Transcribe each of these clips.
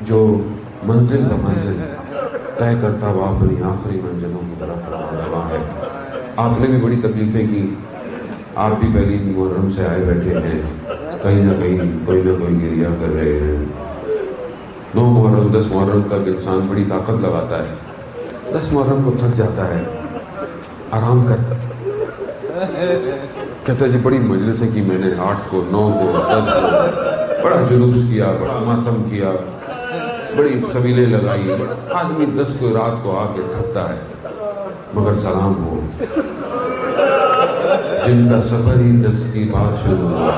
جو منزل بمنزل طے کرتا وہ اپنی آخری منزلوں کی طرف رواں ہے۔ آپ نے بھی بڑی تکلیفیں کی، آپ بھی پہلی محرم سے آئے بیٹھے ہیں، کہیں نہ کہیں کوئی نہ کوئی گریہ کر رہے ہیں۔ 9 محرم 10 محرم تک انسان بڑی طاقت لگاتا ہے، 10 محرم کو تھک جاتا ہے، آرام کرتا ہے، کہتا ہے جی بڑی مجلسیں کی میں نے، 8 کو 9 کو 10 کو بڑا جلوس کیا، بڑا ماتم کیا، بڑی سبیلیں لگائی۔ آدمی 10 کو رات کو آ کے تھکتا ہے، مگر سلام ہو جن کا سفر ہی 10 کی بات شروع ہوا،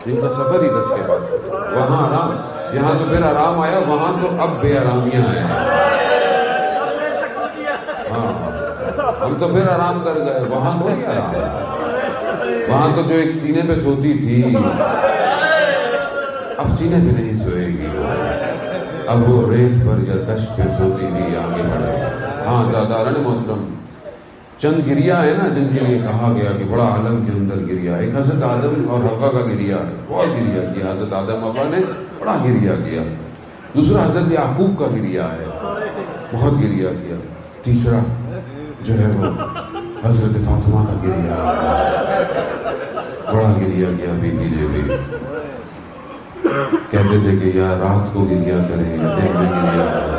جن کا سفر ہی 10 کے بعد شروع ہوا، وہاں آرام، یہاں تو پھر آرام آیا، وہاں تو اب بے آرامیاں ہیں۔ ہاں ہم تو پھر آرام کر گئے، وہاں تو نہیں آرام، وہاں تو جو ایک سینے پہ سوتی تھی اب سینے پہ نہیں سوئے گی، اب وہ ریت پر یا دشت پہ سوتی ہوئی آگے بڑھے۔ ہاں زیادہ محترم، چند گریہ ہے نا جن کے لیے کہا گیا کہ بڑا عالم کے اندر گریہ، ایک حضرت آدم اور حوا کا گریہ ہے، بہت گریہ کیا حضرت آدم حوا نے، بڑا گریہ کیا۔ دوسرا حضرت یعقوب کا گریہ ہے، بہت گریہ کیا۔ تیسرا جو ہے وہ حضرت فاطمہ کا گریہ ہے، بڑا گریہ کیا بیوی نے بھی، کہتے تھے کہ یا رات کو گریہ کریں یا دن میں گریہ کریں،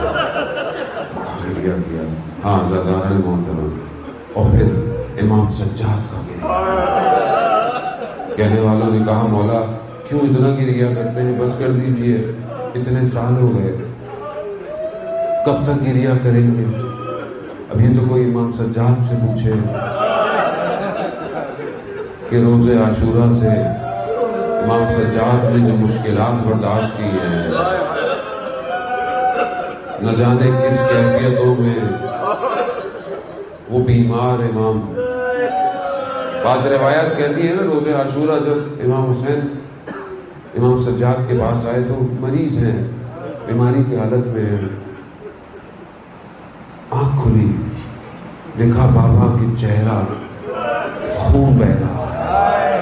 بڑا گریہ کیا۔ ہاں زیادہ محترم، اور پھر امام سجاد کا گریہ، کہنے والوں نے کہا مولا کیوں اتنا گریہ کرتے ہیں، بس کر دیجئے، اتنے سال ہو گئے، کب تک گریہ کریں گے؟ اب یہ تو کوئی امام سجاد سے پوچھے کہ روز عاشورہ سے امام سجاد نے جو مشکلات برداشت کی ہیں، نہ جانے کس کیفیتوں میں وہ بیمار امام، بعض روایات کہتی ہیں نا روز عاشورہ جب امام حسین امام سجاد کے پاس آئے تو مریض ہیں، بیماری کی حالت میں ہیں، آنکھ کھلی، دیکھا بابا کی چہرہ خون بہہ رہا ہے،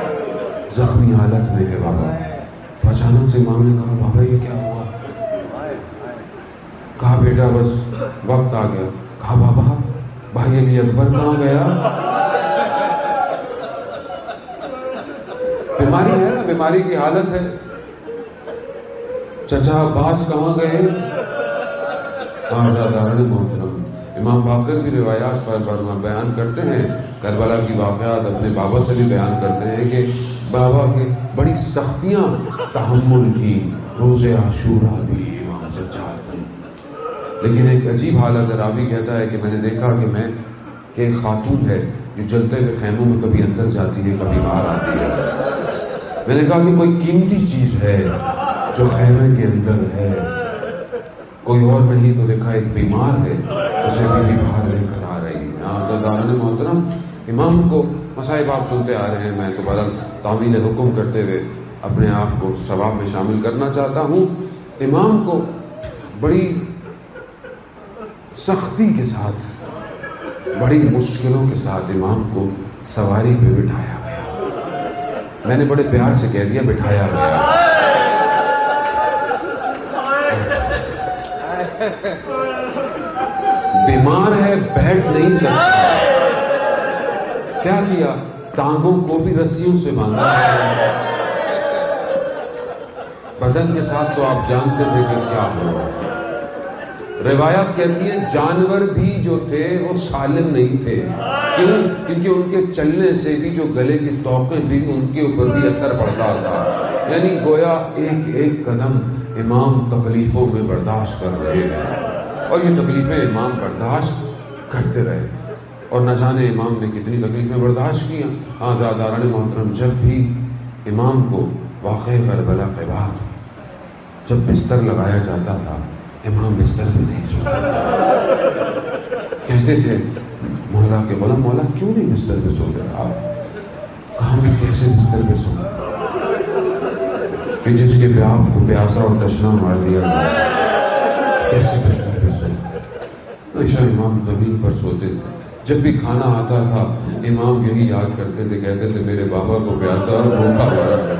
زخمی حالت میں ہے بابا۔ تو اچانک سے امام نے کہا بابا یہ کیا ہوا؟ کہا بیٹا بس وقت آ گیا۔ کہا بابا بھائی علی اکبر کہاں گیا؟ بیماری ہے نا، بیماری کی حالت ہے، چچا عباس کہاں گئے؟ محترم امام باقر بھی روایات پر بیان کرتے ہیں، کربلا کی واقعات اپنے بابا سے بھی بیان کرتے ہیں کہ بابا کے بڑی سختیاں تحمل کی، روز عاشورہ بھی امام سجاد نے۔ لیکن ایک عجیب حالت ہے، راوی کہتا ہے کہ میں نے دیکھا کہ ایک خاتون ہے جو جلتے ہوئے خیموں میں کبھی اندر جاتی ہے کبھی باہر آتی ہے۔ میں نے کہا کہ کوئی قیمتی چیز ہے جو خیمے کے اندر ہے، کوئی اور نہیں تو دیکھا ایک بیمار ہے، اسے بھی باہر لے کر آ رہی ہے۔ حضرت محترم امام کو مصائب آپ سنتے آ رہے ہیں، میں تو بدل تعمیل حکم کرتے ہوئے اپنے آپ کو ثواب میں شامل کرنا چاہتا ہوں۔ امام کو بڑی سختی کے ساتھ، بڑی مشکلوں کے ساتھ امام کو سواری پہ بٹھایا گیا، میں نے بڑے پیار سے کہہ دیا بٹھایا گیا۔ بیمار ہے، بیٹھ نہیں سکتا، کیا کیا؟ ٹانگوں کو بھی رسیوں سے باندھا ہے، بدن کے ساتھ تو آپ جانتے تھے کہ کیا ہوا۔ روایات کہتی ہیں جانور بھی جو تھے وہ سالم نہیں تھے، کیوں؟ کیونکہ ان کے چلنے سے بھی جو گلے کی توقیں بھی ان کے اوپر بھی اثر پڑتا تھا، یعنی گویا ایک ایک قدم امام تکلیفوں میں برداشت کر رہے ہیں، اور یہ تکلیفیں امام برداشت کرتے رہے، اور نہ جانے امام نے کتنی تکلیفیں برداشت کیا۔ ہاں زاداران محترم، جب بھی امام کو واقع کربلا کے بعد جب بستر لگایا جاتا تھا، امام بستر پہ نہیں سوتے، کہتے تھے مولا کے غلام مولا کیوں نہیں بستر پہ سوتے آپ؟ کہاں میں کیسے بستر پہ سو کہ جس کے پہ آپ کو پیاسا اور تشنا مار دیا گیا، کیسے بستر پہ سوتے؟ ہمیشہ امام زمین پر سوتے تھے۔ جب بھی کھانا آتا تھا امام یہی یاد کرتے تھے، کہتے تھے میرے بابا کو پیاسا اور بھوکا مارا گیا،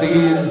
3